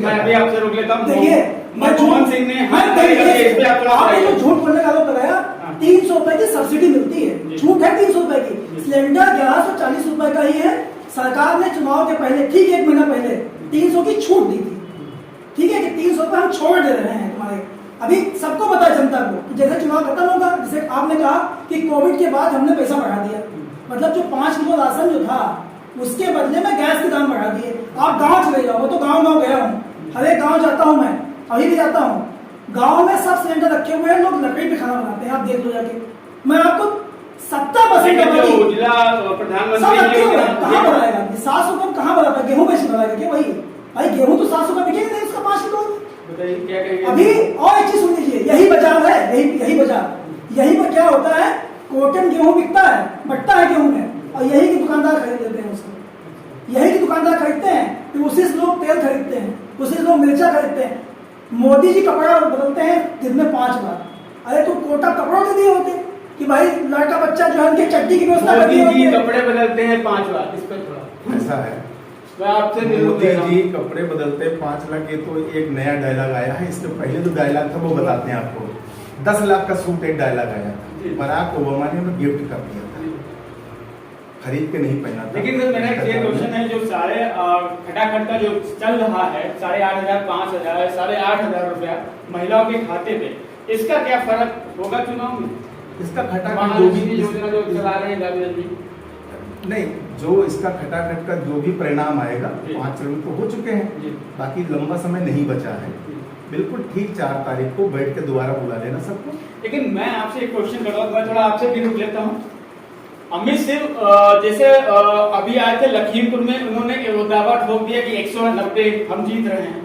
मैं अभी आपसे रोक लेता हूँ। देखिए मनमोहन सिंह ने आपने जो झूठ बोलने का आरोप लगाया, 300 रुपए की सब्सिडी मिलती है, झूठ है 300 रुपए की। सिलेंडर 1140 रुपए का ही है। सरकार ने चुनाव के पहले ठीक 1 महीना पहले 300 की छूट दी थी, ठीक है कि 300 रुपए हम छोड़ दे रहे हैं तुम्हारे। अभी सबको पता है जनता को कि जैसे चुनाव खत्म होगा, जैसे आपने कहा कि कोविड के बाद हमने पैसा बढ़ा दिया, मतलब जो 5 किलो राशन जो था उसके बदले में गैस के दाम बढ़ा दिए। आप गांव चले जाओ, वो तो गांव गया हूँ, हर एक गांव जाता हूँ, मैं अभी भी जाता हूँ, गांव में सब सिलेंडर रखे हुए हैं, लोग लकड़ी पे खाना बनाते हैं, आप देख लो जाके। मैं आपको 70% प्रधानमंत्री कहाँ बढ़ाएगा 700 रुपये, कहाँ बढ़ाता है? गेहूं बेच बढ़ाएगा क्या? वही भाई गेहूं तो 700 रुपये बिकेगा नहीं, उसका 5 किलो। बताइए क्या कहेंगे अभी और एक चीज सुन लीजिए, यही बाजार है, यही बाजार, यही पर क्या होता है, कॉटन गेहूं बिकता है, बटता है गेहूं में, और यही के दुकानदार खरीद लेते हैं उसको, यही के दुकानदार खरीदते हैं, फिर उसी से लोग तेल खरीदते हैं, उसी से लोग मिर्चा खरीदते हैं। मोदी जी कपड़ा बदलते हैं दिन में 5 बार। अरे तो कोटा कपड़ों के दिए होते कि भाई लड़का बच्चा जो है उनके चड्डी की व्यवस्था कर दी होती है। कपड़े बदलते हैं 5 बार, इस पर थोड़ा ऐसा है। मैं आपसे मोदी जी कपड़े बदलते 5 लाख, ये तो एक नया डायलॉग आया है। इसके पहले जो डायलॉग था वो बताते हैं आपको। 10 लाख का सूट एक डायलॉग आया था, बराक ओबामा ने उन्हें गिफ्ट कर दिया था, खरीद के नहीं पहना था। लेकिन सर मेरा एक क्वेश्चन है, जो सारे खटाखट का जो चल रहा है 8,500, 5,000, 8,500 रुपया महिलाओं के खाते पे, इसका क्या फर्क होगा चुनाव में? इसका खटाखट जो भी योजना जो चला रहे हैं दादी जी, नहीं, जो इसका खटाखट का जो भी परिणाम आएगा 5 चरण तो हो चुके हैं, बाकी लंबा समय नहीं बचा है। बिल्कुल ठीक 4 तारीख को बैठ के दोबारा बुला लेना सबको। लेकिन मैं आपसे एक क्वेश्चन कर रहा हूँ, मैं थोड़ा आपसे भी रुक लेता हूँ। अमित सिंह जैसे अभी आए थे लखीमपुर में, उन्होंने दावा ठोक दिया कि 190 हम जीत रहे हैं।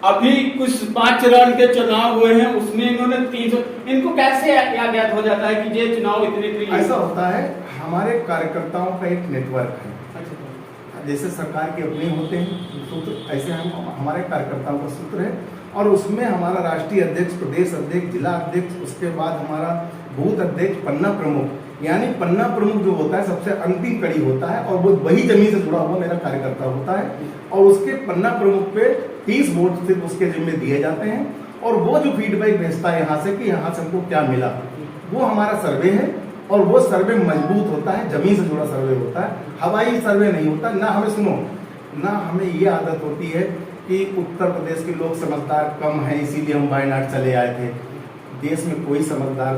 अभी कुछ 5 चरण के चुनाव हुए हैं, उसमें इन्होंने 300, इनको कैसे याद हो जाता है कि ये चुनाव इतने? ऐसा होता है, हमारे कार्यकर्ताओं का एक नेटवर्क है। जैसे सरकार के अपने होते हैं सूत्र, ऐसे हम हमारे कार्यकर्ताओं का सूत्र है, और उसमें हमारा राष्ट्रीय अध्यक्ष, प्रदेश अध्यक्ष, जिला अध्यक्ष, उसके बाद हमारा बूथ अध्यक्ष, पन्ना प्रमुख, यानी पन्ना प्रमुख जो होता है सबसे अंतिम कड़ी होता है, और वो वही जमीन से जुड़ा हुआ मेरा कार्यकर्ता होता है, और उसके पन्ना प्रमुख पे 30 वोट सिर्फ उसके जिम्मे दिए जाते हैं, और वो जो फीडबैक भेजता है यहाँ से कि यहाँ से हमको क्या मिला, वो हमारा सर्वे है। और वो सर्वे मजबूत होता है, जमीन से जुड़ा सर्वे होता है, हवाई सर्वे नहीं होता। ना हमें सुनो, ना हमें ये आदत होती है कि उत्तर प्रदेश के लोग समझदार कम हैं इसीलिए हम वायनाड चले आए थे। देश में कोई समझदार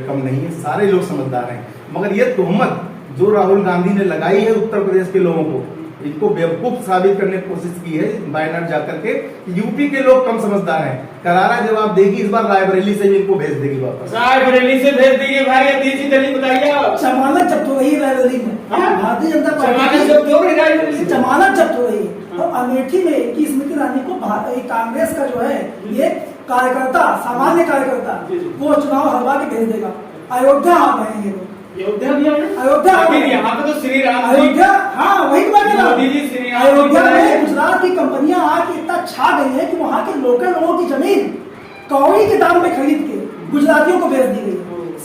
कम नहीं है, सारे लोग समझदार हैं। मगर ये तोहमत जो राहुल गांधी ने लगाई है उत्तर प्रदेश के लोगों को, इनको बेवकूफ साबित करने की कोशिश की है वायनाड जाकर के, यूपी के लोग कम समझदार हैं। करारा जवाब देगी इस बार, रायबरेली से भी इनको भेज देगी वापस। रायबरेली से भेज देगी भाई, तीसरी दलील बताइए आप। जमानत जब्त हो रही है रायबरेली में, भारतीय जनता पार्टी जमानत जब्त हो रही है, जमानत जब्त हो रही है। तो अमेठी में की स्मृति ईरानी को कांग्रेस का जो है ये कार्यकर्ता, सामान्य कार्यकर्ता, वो चुनाव हरवा के भेज देगा। अयोध्या आ गए हैं अयोध्या भी अयोध्या यहाँ पे तो श्री राम, अयोध्या, हाँ वही बात है। मोदी जी श्री राम, अयोध्या में गुजरात की कंपनियां आके इतना छा गई है कि वहाँ के लोकल लोगों की जमीन कौड़ी के दाम पे खरीद के गुजरातियों को बेच दी गई।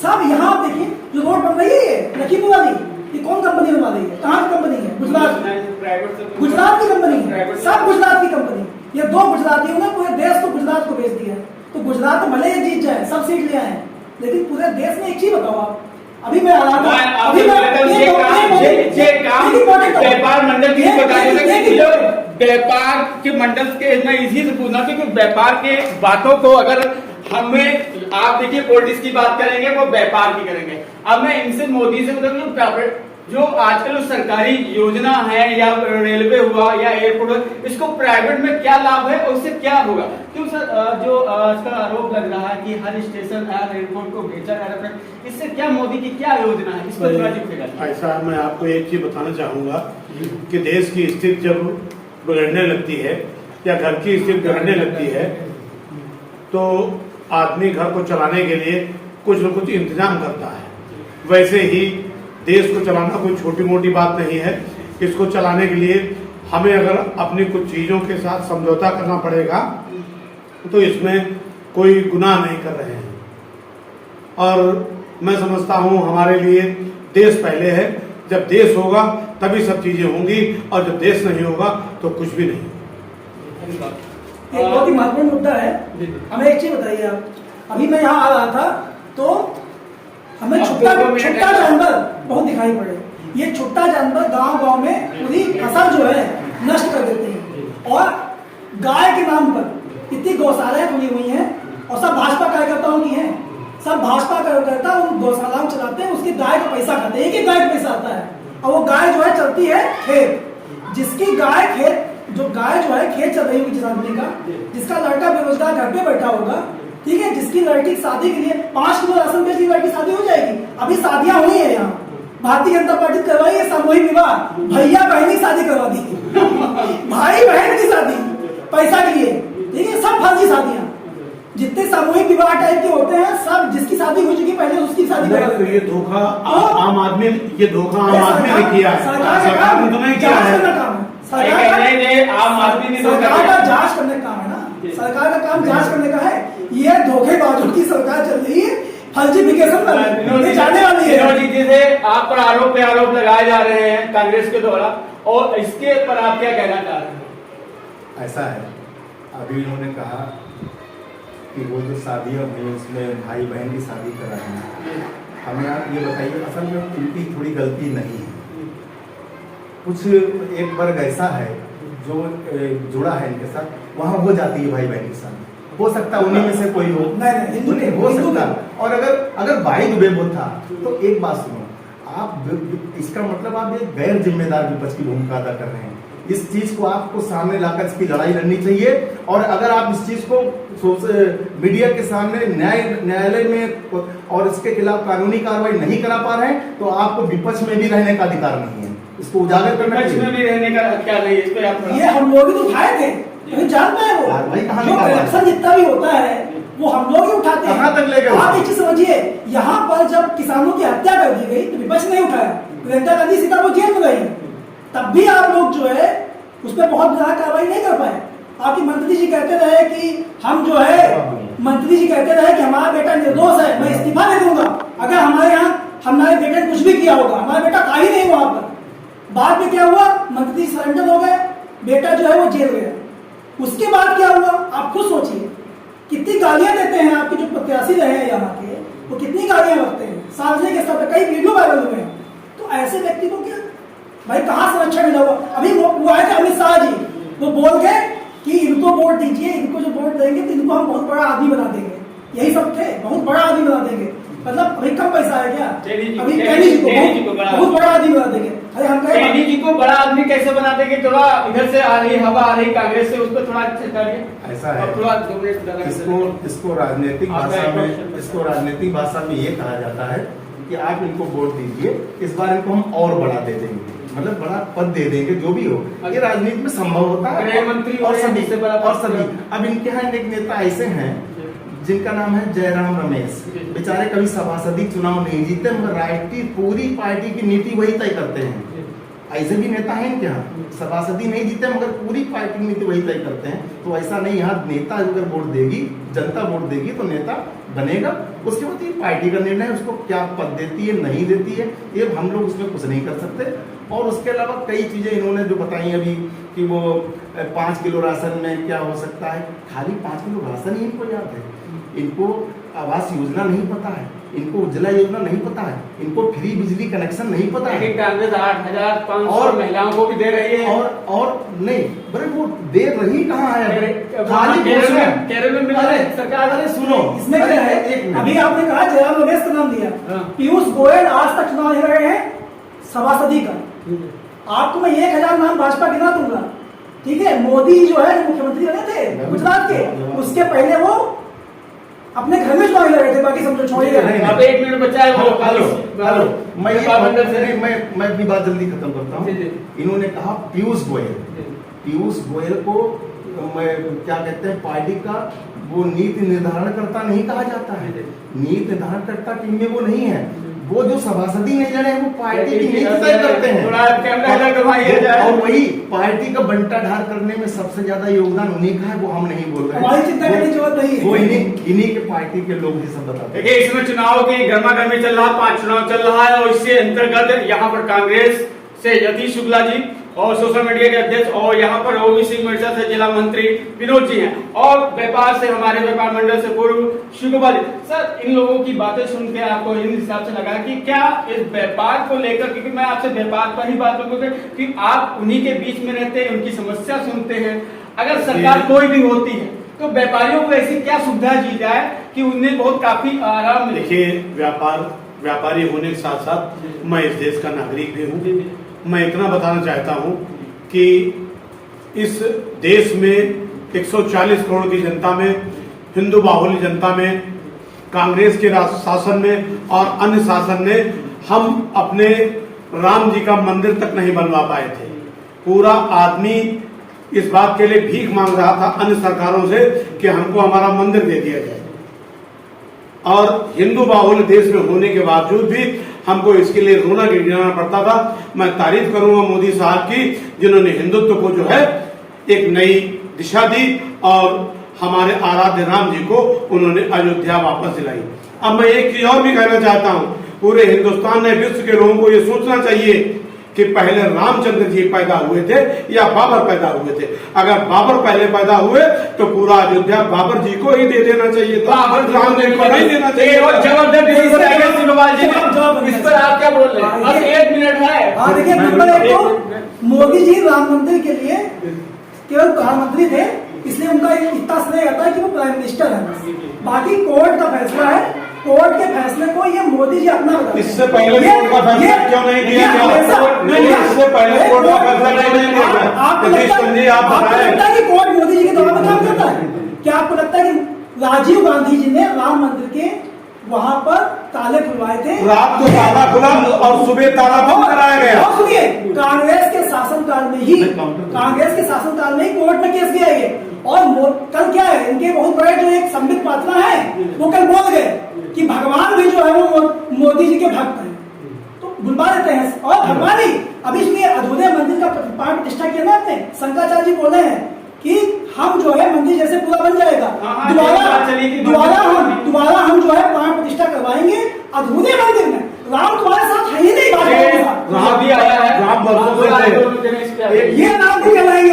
सब यहाँ देखिए जो रोड बन रही है लखीमपुर वाली, ये कौन कंपनी बनवा रही है? कहाँ की कंपनी है? गुजरात की कंपनी है, सब गुजरात की कंपनी। ये 2 गुजरातियों ने पूरे देश को गुजरात को बेच दिया है। तो गुजरात भले ही जीत जाए, सब सीट ले आए, लेकिन पूरे देश में एक चीज बताओ आप, अभी मैं व्यापार मंडल की व्यापार के मंडल के मैं इसी से पूछना, क्योंकि व्यापार के बातों को अगर हमें आप देखिए पॉलिटिक्स की बात करेंगे वो व्यापार की करेंगे। अब मैं इनसे मोदी से मतलब जो आजकल सरकारी योजना है या रेलवे हुआ या एयरपोर्ट, इसको प्राइवेट में क्या लाभ है और उससे क्या होगा? क्यों सर जो इसका आरोप लग रहा है कि हर स्टेशन हर एयरपोर्ट को भेजा जा रहा है, इससे क्या मोदी की क्या योजना है? इस पर थोड़ा जिक्र। ऐसा मैं आपको एक चीज बताना चाहूंगा कि देश की स्थिति जब बिगड़ने लगती है या घर की स्थिति बिगड़ने लगती है तो आदमी घर को चलाने के लिए कुछ न कुछ इंतजाम करता है। वैसे ही देश को चलाना कोई छोटी मोटी बात नहीं है। इसको चलाने के लिए हमें अगर अपनी कुछ चीजों के साथ समझौता करना पड़ेगा तो इसमें कोई गुनाह नहीं कर रहे हैं। और मैं समझता हूं हमारे लिए देश पहले है। जब देश होगा तभी सब चीजें होंगी, और जब देश नहीं होगा तो कुछ भी नहीं। एक बहुत ही महत्वपूर्ण मुद्दा है। हमें एक चीज बताइए आप, अभी मैं यहाँ आ रहा था तो हमें छुट्टा जानवर बहुत दिखाई पड़े। ये छुट्टा जानवर गांव में पूरी फसल जो है नष्ट कर देते हैं और गाय के नाम पर इतनी गौशालाएं खुली हुई हैं और सब भाजपा कार्यकर्ताओं की हैं। सब भाजपा कार्यकर्ता उन गौशालाओं चलाते हैं, उसकी गाय का पैसा खाते हैं, एक गाय का पैसा आता है और वो गाय जो है चलती है खेत। जिसकी गाय खेत जो है खेत चल रही होगी जिस आदमी का, जिसका लड़का बेरोजगार घर पे बैठा होगा, ठीक है, जिसकी लड़की शादी के लिए 5 किलो राशन बेच की लड़की शादी हो जाएगी। अभी शादियां हुई है यहाँ, भारतीय जनता पार्टी करवाई है सामूहिक विवाह, भैया बहन की शादी करवा दी भाई बहन की शादी पैसा के लिए, ठीक है, सब फर्जी शादियां। जितने सामूहिक विवाह टाइप के होते हैं सब जिसकी शादी हो चुकी पहले उसकी शादी करा देते हैं। ये धोखा आम आदमी ने किया है, सरकार ने तो नहीं किया है। सरकार का जांच करने का काम है ना, सरकार का काम जांच करने का है। ये धोखेबाजों की सरकार चल रही है, फल्सिफिकेशन जाने वाली है। जैसे आप पर आरोप पे आरोप लगाए जा रहे हैं कांग्रेस के द्वारा, और इसके पर आप क्या कहना चाह रहे हैं? ऐसा है, अभी उन्होंने कहा कि वो जो शादियाँ हुई उसमें भाई बहन की शादी कर रहे हैं। हमें आप ये बताइए, असल में उनकी थोड़ी गलती नहीं है। कुछ एक वर्ग ऐसा है जो जुड़ा है इनके साथ, वहाँ हो जाती है भाई बहन की शादी। हो सकता है उन्हीं में से कोई हो, नहीं हो सकता। और अगर भाई दुबे वो था तो एक बात सुनो आप, इसका मतलब आप एक गैर जिम्मेदार विपक्ष की भूमिका अदा कर रहे हैं। इस चीज को आपको सामने लाकर इसकी लड़ाई लड़नी चाहिए। और अगर आप इस चीज को मीडिया के सामने न्यायालय में और इसके खिलाफ कानूनी कार्रवाई नहीं करा पा रहे हैं तो आपको विपक्ष में भी रहने का अधिकार नहीं है। इसको उजागर करना विपक्ष में भी रहने का अधिकार नहीं है। इस पे आप ये हम लोग भी तो उठाए थे, जानते हैं वो जो करप्शन जितना भी होता है वो हम लोग ही उठाते हैं। कहां तक ले गए? आप एक चीज समझिए, यहाँ पर जब किसानों की हत्या कर दी गई तो विपक्ष नहीं उठाया, प्रियंका गांधी सीतापुर जेल में गई, तब भी आप लोग जो है उस पर बहुत ज्यादा कार्रवाई नहीं कर पाए। आपकी मंत्री जी कहते रहे कि हम जो है, मंत्री जी कहते रहे कि हमारा बेटा निर्दोष है, मैं इस्तीफा दे दूंगा अगर हमारे यहाँ हमारे बेटे ने कुछ भी किया होगा। हमारा बेटा का ही नहीं वहां पर। बाद में क्या हुआ, मंत्री सरेंडर हो गए, बेटा जो है वो जेल गया। उसके बाद क्या हुआ आप खुद सोचिए, कितनी गालियां देते हैं आपके जो प्रत्याशी रहे हैं यहाँ के, वो कितनी गालियां रखते हैं सार्वजनिक स्तर पर, कई वीडियो वायरल हुए हैं। तो ऐसे व्यक्ति को क्या भाई कहाँ संरक्षण मिला हुआ? अभी वो आए थे अमित शाह जी, वो बोल गए कि इनको वोट दीजिए, इनको जो वोट देंगे तो इनको हम बहुत बड़ा आदमी बना देंगे। यही सब थे, बहुत बड़ा आदमी बना देंगे। मतलब अभी कम पैसा है क्या? अभी कैनी जी को बहुत बड़ा आदमी बना देंगे। अरे हम कैनी जी को बड़ा आदमी कैसे बना देंगे? थोड़ा इधर से आ रही हवा आ रही कांग्रेस से, उस पर थोड़ा ऐसा है। इसको राजनीतिक भाषा में ये कहा जाता है कि आप इनको वोट दीजिए, इस बार इनको हम और बड़ा दे देंगे, मतलब बड़ा पद दे देंगे, जो भी हो। ये राजनीति में संभव होता है। गृह मंत्री और सभी अब इनके यहाँ एक नेता ऐसे हैं जिनका नाम है जयराम रमेश, बेचारे कभी सभासदी चुनाव नहीं जीते मगर राष्ट्रीय पूरी पार्टी की नीति वही तय करते हैं। ऐसे भी नेता हैं इनके यहाँ, सभासदी नहीं जीते मगर पूरी पार्टी की नीति वही तय करते हैं। तो ऐसा नहीं, यहाँ नेता अगर वोट देगी, जनता वोट देगी तो नेता बनेगा। उसके बाद ये पार्टी का निर्णय, उसको क्या पद देती है नहीं देती है, ये हम लोग उसमें कुछ नहीं कर सकते। और उसके अलावा कई चीजें इन्होंने जो बताई अभी कि वो 5 किलो राशन में क्या हो सकता है, खाली 5 किलो राशन ही इनको याद है। इनको आवास योजना नहीं पता है, इनको उज्ज्वला योजना नहीं पता है, इनको फ्री बिजली कनेक्शन नहीं पता है। कांग्रेस 8,500 महिलाओं को भी दे रही है। और नहीं, बड़े वो दे रही कहाँ है? खाली केरल में मिला है सरकार। अरे सुनो, इसमें क्या है, अभी आपने कहा जयराम रमेश का नाम दिया, पीयूष गोयल आज तक चुनाव लड़ रहे हैं सभासदी का। आपको मैं 1000 नाम भाजपा गिना दूंगा, ठीक है। मोदी जो है मुख्यमंत्री बने थे गुजरात के, उसके पहले वो अपने घर में चुनाव लड़ रहे थे, बाकी समझो छोड़िए। अब 1 मिनट बचा है। हेलो, मैं अपनी बात जल्दी खत्म करता हूँ। इन्होंने कहा पीयूष गोयल को मैं क्या कहते हैं, पार्टी का वो नीति निर्धारण करता नहीं कहा जाता है। नीति निर्धारण करता टीम में वो नहीं है, वो जो सभासदी नहीं लड़े हैं वो पार्टी की नीति तय करते हैं। और वही पार्टी का बंटा ढार करने में सबसे ज्यादा योगदान उन्हीं का है, वो हम नहीं बोल रहे हैं। हमारी चिंता करने की जरूरत नहीं है, वो इन्हीं के पार्टी के लोग ही सब बताते हैं। देखिए, इसमें चुनाव की गर्मागर्मी चल रहा, 5 चुनाव चल रहा है और इसके अंतर्गत यहाँ पर कांग्रेस से यतीश शुक्ला जी और सोशल मीडिया के अध्यक्ष और यहाँ पर ओबीसी मोर्चा से जिला मंत्री विनोद जी हैं और व्यापार से हमारे व्यापार मंडल से पूर्व शिवगोपाल जी। सर, इन लोगों की बातें सुन के आपको इन हिसाब से लगा कि क्या इस व्यापार को लेकर, क्योंकि मैं आपसे व्यापार पर ही बात करूंगा कि आप उन्हीं के बीच में रहते हैं, उनकी समस्या सुनते हैं, अगर सरकार कोई भी होती है तो व्यापारियों को ऐसी क्या सुविधा दी जाए कि उन्हें बहुत काफी आराम मिले? देखिए, व्यापारी होने के साथ साथ मैं इस देश का नागरिक भी हूँ। मैं इतना बताना चाहता हूँ कि इस देश में 140 करोड़ की जनता में, हिंदू बाहुल्य जनता में, कांग्रेस के शासन में और अन्य शासन में हम अपने राम जी का मंदिर तक नहीं बनवा पाए थे। पूरा आदमी इस बात के लिए भीख मांग रहा था अन्य सरकारों से कि हमको हमारा मंदिर दे दिया जाए, और हिंदू बाहुल्य देश में होने के बावजूद भी हमको इसके लिए रोना गिड़गिड़ाना पड़ता था। मैं तारीफ करूंगा मोदी साहब की, जिन्होंने हिंदुत्व को जो है एक नई दिशा दी और हमारे आराध्य राम जी को उन्होंने अयोध्या वापस दिलाई। अब मैं एक चीज और भी कहना चाहता हूं, पूरे हिंदुस्तान ने, विश्व के लोगों को ये सोचना चाहिए कि पहले रामचंद्र जी पैदा हुए थे या बाबर पैदा हुए थे। अगर बाबर पहले पैदा हुए तो पूरा अयोध्या बाबर जी को ही दे देना चाहिए था, राम जी को नहीं देना चाहिए। इस पर आप क्या बोल रहे हैं? बस 1 मिनट है। हाँ, देखिए, नंबर 1 तो मोदी जी राम मंदिर के लिए केवल प्रधानमंत्री थे, इसलिए उनका इतना श्रेय आता है कि वो प्राइम मिनिस्टर है। बाकी कोर्ट का फैसला है, कोर्ट के फैसले को ये मोदी जी अपना बताते हैं। इससे पहले कोर्ट का फैसला क्यों नहीं दिया? इससे पहले कोर्ट का फैसला क्यों नहीं दिया? आपको लगता है कि कोर्ट मोदी जी के दौरान में काम करता है? क्या आपको लगता है कि राजीव गांधी जी ने राम मंदिर के वहां पर ताले खुलवाए थे? रात को ताला खुला और सुबह ताला बंद कराया गया। और सुनिए, कांग्रेस के शासनकाल में ही कोर्ट में केस गया ये। और कल क्या है, इनके बहुत बड़े जो एक संबित पात्रा है वो कल बोल गए कि भगवान भी जो है वो मोदी जी के भक्त हैं, तो बुलवा देते हैं। और भगवान ही अभी इसलिए अधूरे मंदिर का प्राण प्रतिष्ठा किया ना आपने, शंकराचार्य जी बोले हैं कि हम जो है मंदिर जैसे पूरा बन जाएगा, दोबारा हम जो है प्राण प्रतिष्ठा करवाएंगे अधूरे मंदिर में। राम तुम्हारे साथ है ही नहीं, राम भी आया है, राम ये नाम भी कहलाएंगे।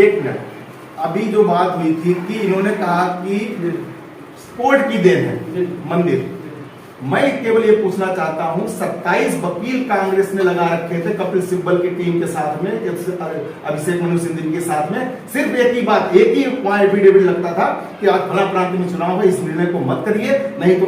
एक मिनट, अभी जो बात हुई थी कि इन्होंने कहा कि कोर्ट की देन है मंदिर, मैं केवल ये पूछना चाहता हूं, 27 वकील कांग्रेस ने लगा रखे थे कपिल सिब्बल की टीम के साथ में, अभिषेक मनु सिंघवी के साथ में, सिर्फ एक ही बात, एक ही एफिडेविट लगता था कि आज फला प्रांत में चुनाव है, इस निर्णय को मत करिए नहीं तो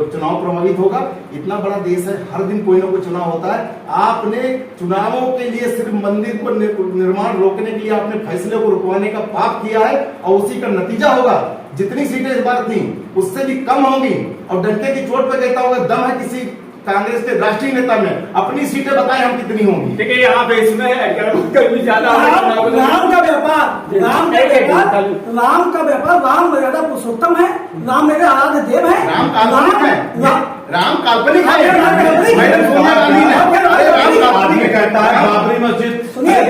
चुनाव प्रभावित होगा। इतना बड़ा देश है, हर दिन कोई ना कोई चुनाव होता है। आपने चुनावों के लिए सिर्फ मंदिर को निर्माण रोकने के लिए आपने फैसले को रुकवाने का पाप किया है, और उसी का नतीजा होगा जितनी सीटें इस बार थी उससे भी कम होंगी। और डंडे की चोट पर कहता होगा दम है किसी कांग्रेस के राष्ट्रीय नेता में, अपनी सीटें बताएं हम कितनी होंगी। देखिए यहाँ पे इसमें कभी ज्यादा राम का व्यापार, राम मर्यादा पुरुषोत्तम है, राम मेरे आराध्य देव है। राम काल्पनिक है, कहता है बाबरी मस्जिद,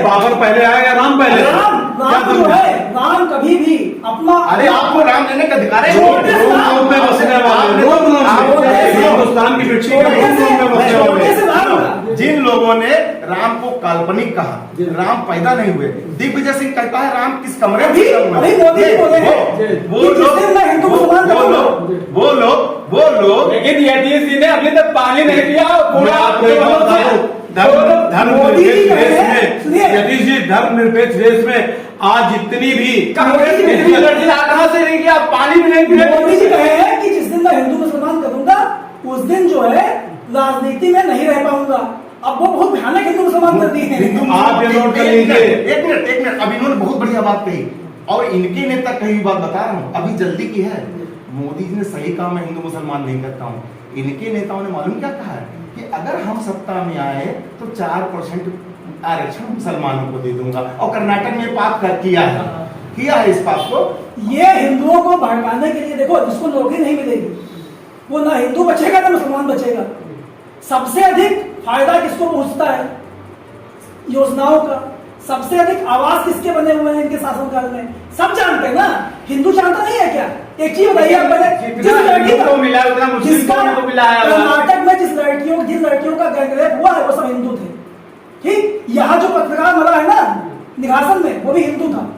बाबर पहले आया या राम पहले? राम कभी भी अपना, अरे आपको राम लेने का अधिकार है, हिंदुस्तान की मिट्टी जिन लोगों ने राम को काल्पनिक कहा, राम पैदा नहीं हुए। दिग्विजय सिंह कहता है राम किस कमरे में, वो लोग लेकिन यतीश जी ने अभी तक पानी नहीं दिया। यतीश जी धर्मनिरपेक्ष देश में आज जितनी भी कांग्रेस से नहीं किया, पानी भी नहीं दिया। मोदी जी कहे हैं कि जिस दिन मैं हिंदू मुसलमान करूंगा उस दिन जो है राजनीति में नहीं रह पाऊंगा। अब वो बहुत भयानक हिंदू मुसलमान करती है। आप ये नोट कर लीजिए। एक मिनट, अब इन्होंने बहुत बढ़िया बात कही और इनके नेता कई बात बता रहा हूँ, अभी जल्दी की है। मोदी जी ने सही कहा, मैं हिंदू मुसलमान नहीं करता हूँ। इनके नेताओं ने मालूम क्या कहा है कि अगर हम सत्ता में आए तो 4% आरक्षण मुसलमानों को दे दूंगा, और कर्नाटक में बात किया है इस बात को। ये हिंदुओं को भड़काने के लिए, देखो जिसको नौकरी नहीं मिलेगी वो ना हिंदू बचेगा ना मुसलमान बचेगा। सबसे अधिक फायदा किसको पहुंचता है योजनाओं का, सबसे अधिक आवास किसके बने हुए हैं इनके शासनकाल में, सब जानते हैं ना। हिंदू जानता नहीं है क्या? एक चीज बताइए, कर्नाटक में जिन लड़कियों का गैंगरेप हुआ है वो सब हिंदू थे। ठीक, यहाँ जो पत्रकार निघासन में, वो भी हिंदू था।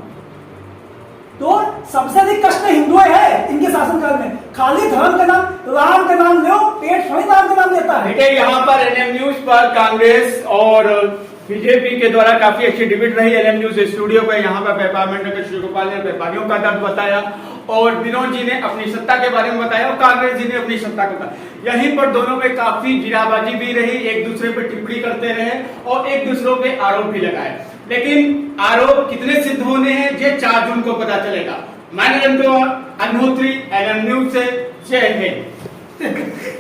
तो सबसे अधिक कष्ट हिंदुओं है इनके शासनकाल में। खाली धर्म का नाम, राम का नाम लो, पेट थोड़ी राम का नाम लेता है। देखिए यहाँ पर एनएम न्यूज पर कांग्रेस और बीजेपी के द्वारा काफी अच्छी डिबेट रही। एनएम न्यूज स्टूडियो पे यहाँ पर व्यापार मंडल श्री गोपाल ने व्यापारियों का दर्द बताया और विनोद जी ने अपनी सत्ता के बारे में बताया और कांग्रेस जी ने अपनी सत्ता को बताया। यहीं पर दोनों में काफी जिराबाजी भी रही, एक दूसरे पर टिप्पणी करते रहे और एक दूसरों पे आरोप भी लगाए। लेकिन आरोप कितने सिद्ध होने हैं ये 4 जून को पता चलेगा। मैं नरेंद्र अग्निहोत्री, एनएम न्यूज से, जय हिंद।